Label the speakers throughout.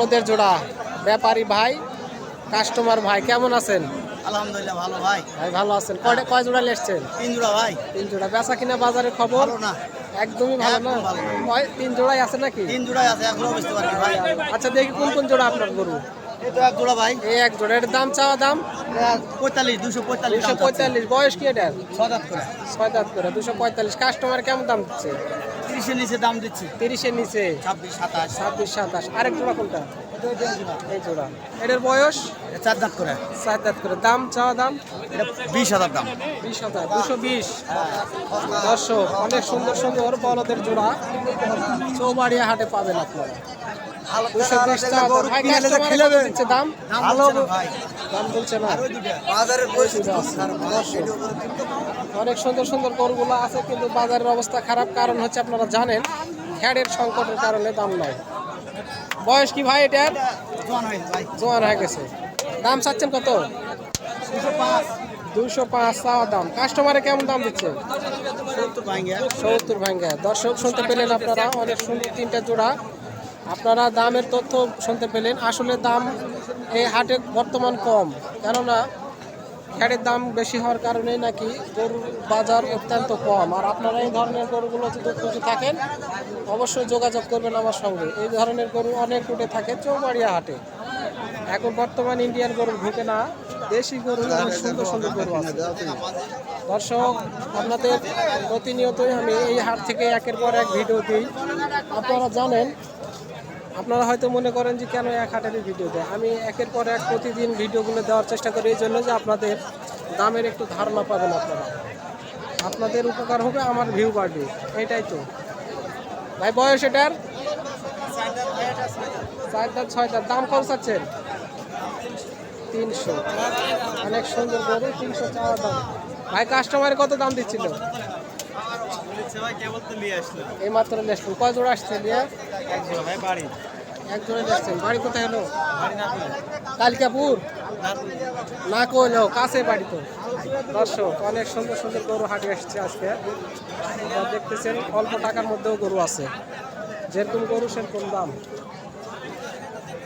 Speaker 1: বলদের জোড়া, ব্যাপারী ভাই, কাস্টমার ভাই, কেমন আছেন?
Speaker 2: আলহামদুলিল্লাহ ভালো ভাই।
Speaker 1: ভাই ভালো আছেন। কয় জোড়া এসছেন?
Speaker 2: 3 জোড়া ভাই।
Speaker 1: 3 জোড়া। বেচা কিনা বাজারের খবর?
Speaker 2: ভালো না,
Speaker 1: একদমই ভালো না।
Speaker 2: একদম ভালো না।
Speaker 1: 3 জোড়াই আছে নাকি?
Speaker 2: 3 জোড়াই আছে, এক জোড়া বেচতে পারি ভাই।
Speaker 1: আচ্ছা দেখি কোন কোন জোড়া আপনার গরু?
Speaker 2: এই তো এক জোড়া ভাই।
Speaker 1: এই এক জোড়া। এর দাম চাওয়া দাম
Speaker 2: 45 245 দাম।
Speaker 1: 245। বয়স কি এটার?
Speaker 2: 6 দাঁত করে।
Speaker 1: 6 দাঁত করে 245। কাস্টমার কেমন দাম দিচ্ছে?
Speaker 2: 30 এর নিচে দাম দিচ্ছি।
Speaker 1: 30 এর নিচে
Speaker 2: 26 27
Speaker 1: 26 27। আরেক জোড়া কোনটা?
Speaker 2: এটা দেন জোড়া।
Speaker 1: এই জোড়া। এটার বয়স
Speaker 2: 4 দাঁত করে।
Speaker 1: 7 দাঁত করে। দাম চাওয়া দাম
Speaker 2: এটা 20,000 দাম।
Speaker 1: 20,000। 220। দর্শক অনেক সুন্দর সুন্দর বলদের জোড়া চৌবাড়িয়া হাটে পাবেন আপনারা। 220 চাওয়া দাম। ভাই কাস্টমার কত দিচ্ছে দাম?
Speaker 2: ভালো ভাই।
Speaker 1: দাম বলছে না।
Speaker 2: বাজারের পরিস্থিতি
Speaker 1: দর্শক, অনেক সুন্দর সুন্দর গরুগুলো আছে কিন্তু বাজারের অবস্থা খারাপ। কারণ হচ্ছে আপনারা জানেন খ্যাড়ের সংকটের কারণে দাম নাই। বয়স কি ভাই এটার?
Speaker 2: জোয়ান হয়েছে ভাই।
Speaker 1: জোয়ান হয়ে গেছে। দাম চাচ্ছেন কত?
Speaker 2: 205
Speaker 1: 205 চাওয়া দাম। কাস্টমারে কেমন দাম দিচ্ছে?
Speaker 2: 70 ভাঙ্গা।
Speaker 1: 70 ভাঙ্গা। দর্শক শুনতে পেলেন আপনারা, অনেক সুন্দর 3টা জোড়া। আপনারা দামের তথ্য শুনতে পেলেন। আসলে দাম এই হাটে বর্তমান কম, কেননা খ্যাড়ের দাম বেশি হওয়ার কারণেই নাকি গরুর বাজার অত্যন্ত কম। আর আপনারা এই ধরনের গরুগুলো যদি খুঁজে থাকেন অবশ্যই যোগাযোগ করবেন আমার সঙ্গে। এই ধরনের গরু অনেক উঠে থাকে চৌবাড়িয়া হাটে। এখন বর্তমান ইন্ডিয়ান গরু ঢুকে না, দেশি গরু অনেক সুন্দর সুন্দর গরু আছে। দর্শক, আপনাদের প্রতিনিয়তই আমি এই হাট থেকে একের পর এক ভিডিও দিই। আপনারা জানেন, আপনারা হয়তো মনে করেন যে কেন এক হাটেরই ভিডিও দেয়। আমি একের পর এক প্রতিদিন ভিডিওগুলো দেওয়ার চেষ্টা করি এই জন্য যে আপনাদের দামের একটু ধারণা পাবেন আপনারা। আপনাদের উপকার হবে, আমার ভিউ বাড়বে, এটাই তো। ভাই বয়স এটার? 4 দাঁত 6 দাঁত। দাম কত চাচ্ছেন? 300। অনেক সুন্দর গরু, 300 চাওয়া দাম। ভাই কাস্টমারে কত দাম দিচ্ছিল? এই মাত্র লেসছেন। কয় জোড়া আসছে নিয়ে? এক জোড়া লেসছেন। বাড়ি কোথায় হলো? কালিকাপুর না কইলো, কাছে বাড়ি তো। দর্শক, অনেক সুন্দর সুন্দর গরু হাটে এসছে আজকে। আপনারা দেখতেছেন অল্প টাকার মধ্যেও গরু আছে, যেরকম গরু সেরকম দাম।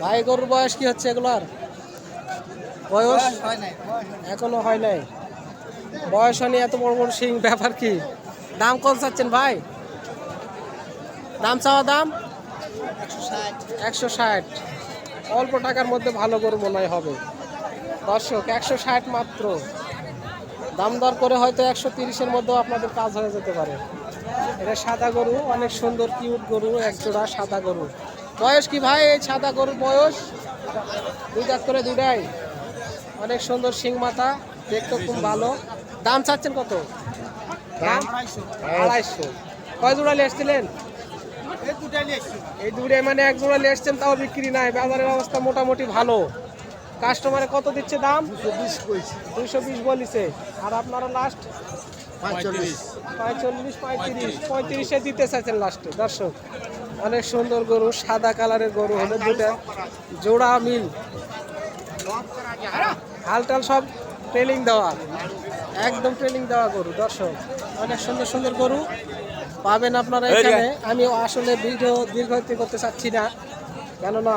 Speaker 1: ভাই গরুর বয়স কি হচ্ছে এগুলার? বয়স এখনো হয় নাই। বয়স হয়নি, এত বড় বড় সিং, ব্যাপার কি? দাম কত চাচ্ছেন ভাই? দাম চাওয়া দাম 160। অল্প টাকার মধ্যে ভালো গরু মনে হয় হবে। দর্শক 160 মাত্র। দাম দর করে হয়তো 130-এর মধ্যেও আপনাদের কাজ হয়ে যেতে পারে। এটা সাদা গরু, অনেক সুন্দর কিউট গরু, এক জোড়া সাদা গরু। বয়স কি ভাই এই সাদা গরুর বয়স? 2 দাঁত করে দুটাই। অনেক সুন্দর শিং মাথা, দেখতে খুব ভালো। দাম চাচ্ছেন কত? দাম 250। কয় জোড়া নিয়ে এসছিলেন? এই দুটাই, মানে এক জোড়া নিয়ে এসছেন, তাও বিক্রি নাই। বাজারের অবস্থা মোটামুটি ভালো। কাস্টমারে কত দিচ্ছে দাম? 220 বলিছে। আর আপনারা লাস্ট 45 35 দিতে চাইছেন লাস্টে। দর্শক, অনেক সুন্দর গরু, সাদা কালারের গরু হলো দুটা, জোড়া মিল, হালটাল সব ট্রেলিং দেওয়া, একদম ট্রেলিং দেওয়া গরু। দর্শক, অনেক সুন্দর সুন্দর গরু পাবেন আপনারা এখানে। আমি আসলে ভিডিও দীর্ঘায়িত করতে চাচ্ছি না, কেননা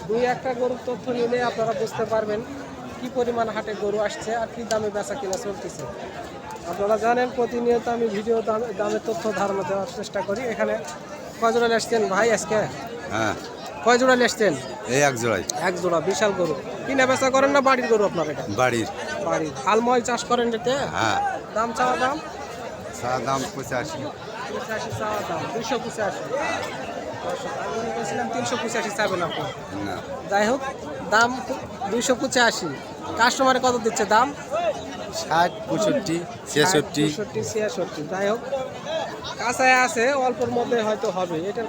Speaker 1: 2-1টা গরুর তথ্য নিলে আপনারা বুঝতে পারবেন কি পরিমাণ হাটে গরু আসছে আর কি দামে বেচা কিনা চলতেছে। আপনারা জানেন প্রতিনিয়ত আমি ভিডিও দামের তথ্য ধারণা দেওয়ার চেষ্টা করি। এখানে কয় জোড়া এসছেন ভাই আজকে?
Speaker 3: হ্যাঁ,
Speaker 1: কয় জোড়া এসছেন?
Speaker 3: এই এক জোড়াই।
Speaker 1: এক জোড়া। বিশাল গরু। কিনা বেচা করেন না বাড়ির গরু আপনার? এটা
Speaker 3: বাড়ির।
Speaker 1: বাড়ির। হালময় চাষ করেন যেতে?
Speaker 3: হ্যাঁ।
Speaker 1: দাম চাওয়া দাম?
Speaker 3: দাম 85।
Speaker 1: 85 চাওয়া দাম। 285। আমি মনে করছিলাম 385 চাবেন আপনি।
Speaker 3: না,
Speaker 1: যাই হোক, দাম 285। কাস্টমারে কত দিচ্ছে দাম?
Speaker 3: 60 65 66।
Speaker 1: 66। যাই হোক, কাঁচায় আছে, অল্পের মধ্যে হয়তো হবে। এটার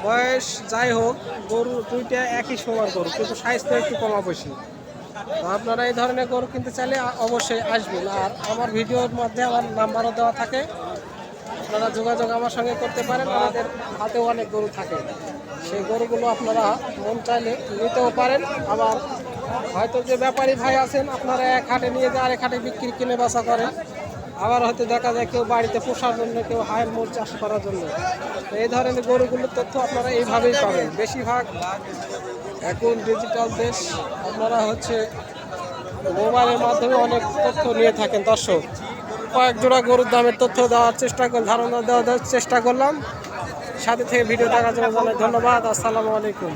Speaker 1: বয়স যাই হোক, গরু দুইটা একই সমান গরু, কিন্তু সাইজটা একটু কমা বেশি। তো আপনারা এই ধরনের গরু কিনতে চাইলে অবশ্যই আসবেন। আর আমার ভিডিওর মধ্যে আমার নাম্বারও দেওয়া থাকে, আপনারা যোগাযোগ আমার সঙ্গে করতে পারেন। আমাদের হাতেও অনেক গরু থাকে, সেই গরুগুলো আপনারা মন চাইলে নিতেও পারেন। আবার হয়তো যে ব্যাপারী ভাই আছেন, আপনারা এক হাটে নিয়ে যে আরেক হাটে বিক্রি কিনে বেচা করেন, আবার হয়তো দেখা যায় কেউ বাড়িতে পোষার জন্য, কেউ হায়ের মোট চাষ করার জন্য। তো এই ধরনের গরুগুলোর তথ্য আপনারা এইভাবেই পাবেন। বেশিরভাগ এখন ডিজিটাল দেশ, আপনারা হচ্ছে মোবাইলের মাধ্যমে অনেক তথ্য নিয়ে থাকেন। দর্শক, কয়েক জোড়া গরুর দামের তথ্য দেওয়ার চেষ্টা ধারণা দেওয়ার চেষ্টা করলাম। সাথে থেকে ভিডিও দেখার জন্য জানাই ধন্যবাদ। আসসালামু আলাইকুম।